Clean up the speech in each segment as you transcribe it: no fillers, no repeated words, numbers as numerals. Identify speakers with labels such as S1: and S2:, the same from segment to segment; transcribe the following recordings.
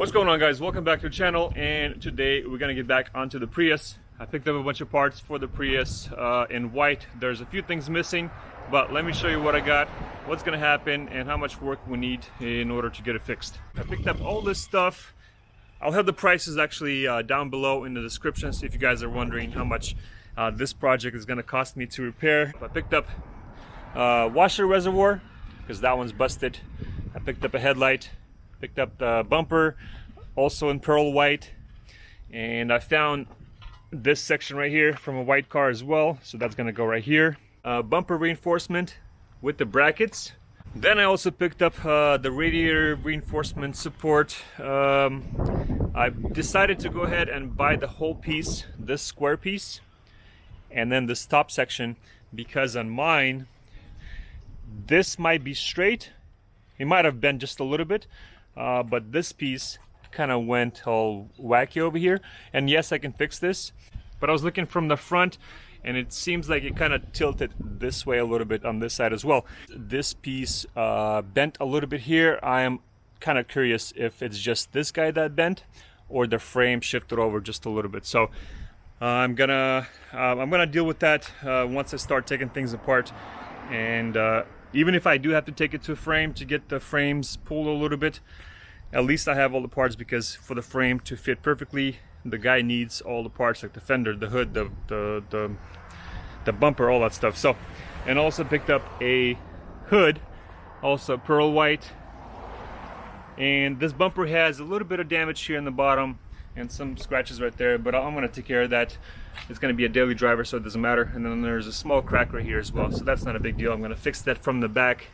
S1: What's going on, guys? Welcome back to the channel, and today we're gonna get back onto the Prius. I picked up a bunch of parts for the Prius in white. There's a few things missing, but let me show you what I got, what's gonna happen, and how much work we need in order to get it fixed. I picked up all this stuff. I'll have the prices actually down below in the description, so if you guys are wondering how much this project is gonna cost me to repair. I picked up washer reservoir because that one's busted. I picked up a headlight. Picked up the bumper, also in pearl white, and I found this section right here from a white car as well, so that's gonna go right here. Bumper reinforcement with the brackets. Then I also picked up the radiator reinforcement support. I decided to go ahead and buy the whole piece, this square piece, and then this top section, because on mine this might be straight. It might have been just a little bit. But this piece kind of went all wacky over here, and yes, I can fix this, but I was looking from the front and it seems like it kind of tilted this way a little bit on this side as well. This piece bent a little bit here. I am kind of curious if it's just this guy that bent or the frame shifted over just a little bit. So I'm gonna deal with that once I start taking things apart, and even if I do have to take it to a frame to get the frames pulled a little bit, at least I have all the parts, because for the frame to fit perfectly, the guy needs all the parts, like the fender, the hood, the bumper, all that stuff. So, and also picked up a hood, also pearl white, and this bumper has a little bit of damage here in the bottom and some scratches right there, but I'm gonna take care of that. It's gonna be a daily driver, so it doesn't matter. And then there's a small crack right here as well, so that's not a big deal. I'm gonna fix that from the back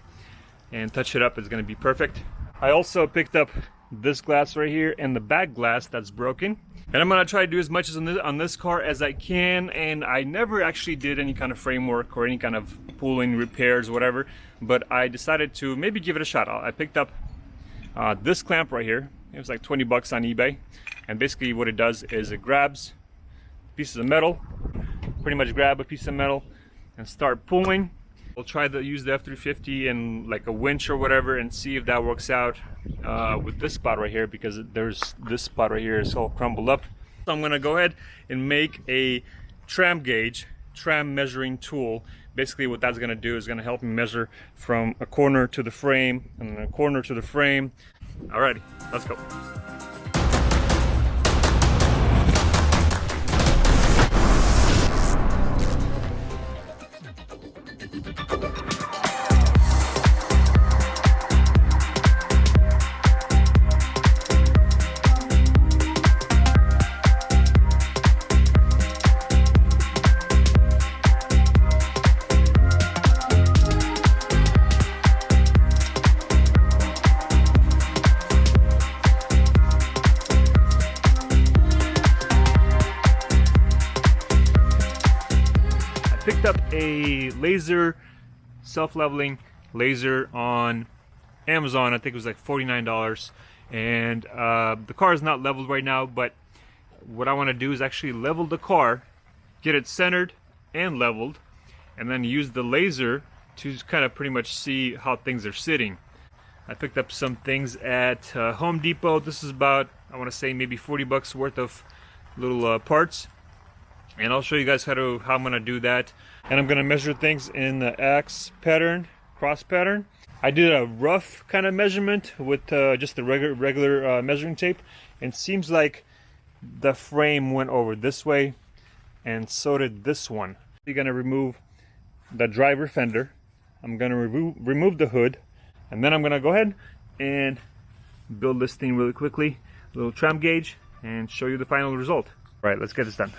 S1: and touch it up. It's gonna be perfect. I also picked up this glass right here and the back glass that's broken, and I'm gonna try to do as much as on this car as I can. And I never actually did any kind of framework or any kind of pulling repairs, whatever, but I decided to maybe give it a shot. I picked up this clamp right here. It was like 20 bucks on eBay, and basically what it does is it grabs pieces of metal, pretty much grab a piece of metal and start pulling. We'll try to use the F350 and like a winch or whatever and see if that works out with this spot right here, because there's this spot right here is all crumbled up. So I'm gonna go ahead and make a tram gauge, tram measuring tool. Basically what that's gonna do is gonna help me measure from a corner to the frame and then a corner to the frame. Alrighty, let's go. Picked up a laser, self-leveling laser on Amazon. I think it was like $49, and the car is not leveled right now, but what I want to do is actually level the car, get it centered and leveled, and then use the laser to kind of pretty much see how things are sitting. I picked up some things at Home Depot. This is about, I want to say, maybe 40 bucks worth of little parts. And I'll show you guys how I'm gonna do that. And I'm gonna measure things in the axe pattern, cross pattern. I did a rough kind of measurement with just the regular measuring tape, and it seems like the frame went over this way, and so did this one. You're gonna remove the driver fender. I'm gonna remove the hood, and then I'm gonna go ahead and build this thing really quickly, a little tram gauge, and show you the final result. All right, let's get this done.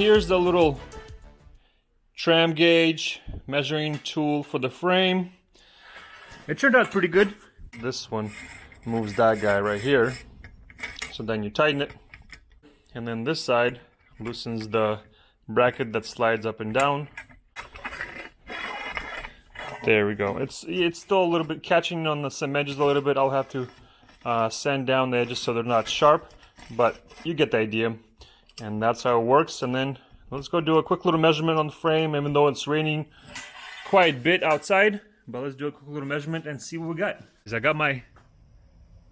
S1: here's the little tram gauge measuring tool for the frame. It turned out pretty good. This one moves that guy right here. So then you tighten it. And then this side loosens the bracket that slides up and down. There we go. It's still a little bit catching on some edges a little bit. I'll have to sand down the edges so they're not sharp, but you get the idea. And that's how it works. And then let's go do a quick little measurement on the frame, even though it's raining quite a bit outside. But let's do a quick little measurement and see what we got. I got my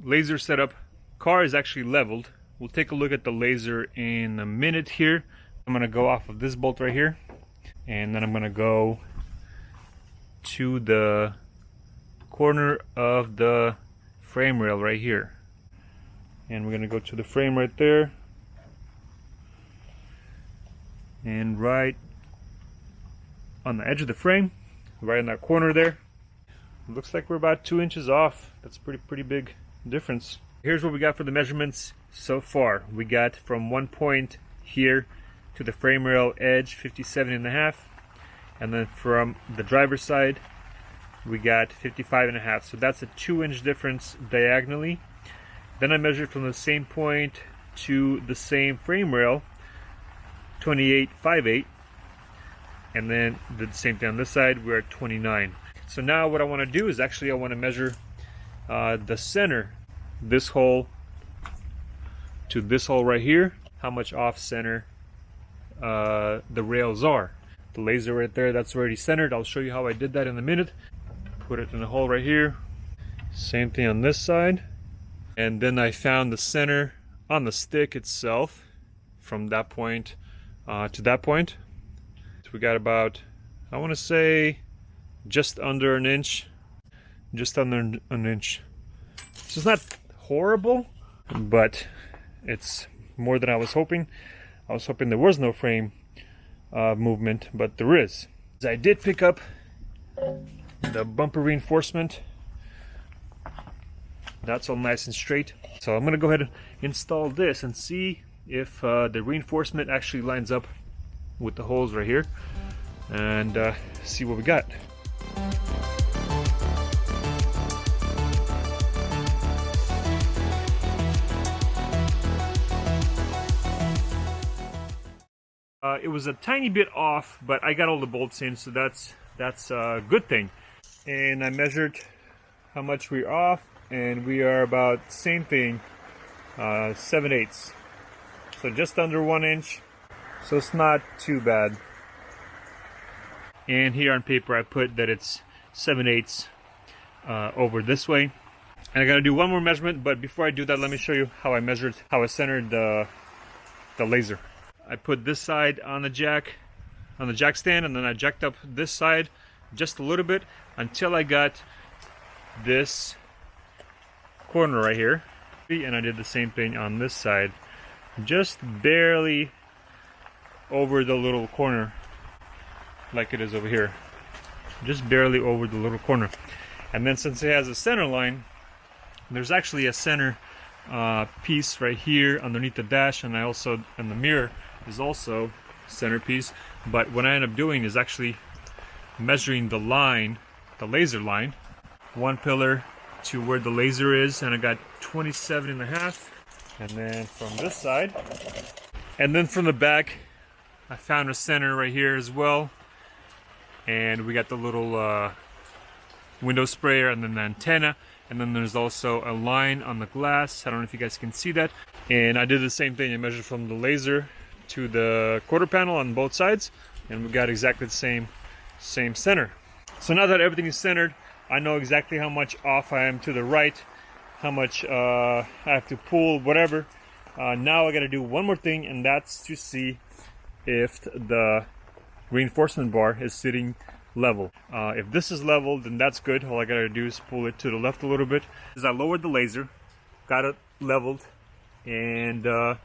S1: laser set up. Car is actually leveled. We'll take a look at the laser in a minute here. I'm gonna go off of this bolt right here, and then I'm gonna go to the corner of the frame rail right here. And we're gonna go to the frame right there. And right on the edge of the frame, right in that corner there. Looks like we're about 2 inches off. That's a pretty big difference. Here's what we got for the measurements so far. We got from one point here to the frame rail edge 57.5, and then from the driver's side we got 55.5. So that's a 2-inch difference diagonally. Then I measured from the same point to the same frame rail, 28.58, and then did the same thing on this side. We're at 29. So now what I want to do is actually I want to measure the center, this hole to this hole right here, how much off center the rails are. The laser right there, that's already centered. I'll show you how I did that in a minute. Put it in the hole right here. Same thing on this side. And then I found the center on the stick itself from that point to that point. So we got about, I want to say, just under an inch. Just under an inch. So it's not horrible, but it's more than I was hoping. I was hoping there was no frame movement, but there is. I did pick up the bumper reinforcement. That's all nice and straight. So I'm gonna go ahead and install this and see if the reinforcement actually lines up with the holes right here, and see what we got. It was a tiny bit off, but I got all the bolts in, so that's a good thing. And I measured how much we're off, and we are about same thing, 7/8. So just under 1 inch. So it's not too bad. And here on paper I put that it's 7/8 over this way. And I gotta do one more measurement, but before I do that, let me show you how I centered the laser. I put this side on the jack stand, and then I jacked up this side just a little bit until I got this corner right here. And I did the same thing on this side, just barely over the little corner, like it is over here. Just barely over the little corner. And then since it has a center line, there's actually a center piece right here underneath the dash, and the mirror is also centerpiece. But what I end up doing is actually measuring the line, the laser line, one pillar to where the laser is, and I got 27.5. And then from this side, and then from the back, I found a center right here as well. And we got the little window sprayer, and then the antenna, and then there's also a line on the glass. I don't know if you guys can see that. And I did the same thing. I measured from the laser to the quarter panel on both sides, and we got exactly the same center. So now that everything is centered, I know exactly how much off I am to the right, how much I have to pull, whatever. Now I got to do one more thing, and that's to see if the reinforcement bar is sitting level. If this is level, then that's good. All I got to do is pull it to the left a little bit. As I lowered the laser, got it leveled, and to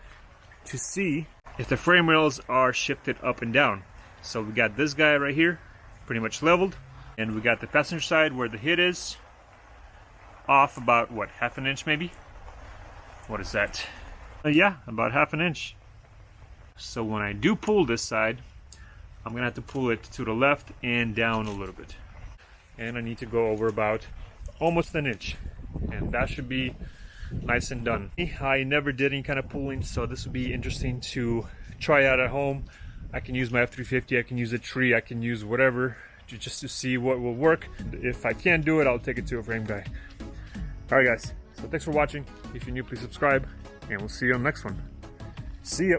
S1: see if the frame rails are shifted up and down. So we got this guy right here, pretty much leveled, and we got the passenger side where the hit is off about, what, half an inch maybe? What is that? Yeah, about half an inch. So when I do pull this side, I'm gonna have to pull it to the left and down a little bit. And I need to go over about almost an inch. And that should be nice and done. I never did any kind of pulling, so this would be interesting to try out at home. I can use my F350, I can use a tree, I can use whatever just to see what will work. If I can't do it, I'll take it to a frame guy. Alright guys, so thanks for watching. If you're new, please subscribe, and we'll see you on the next one. See ya!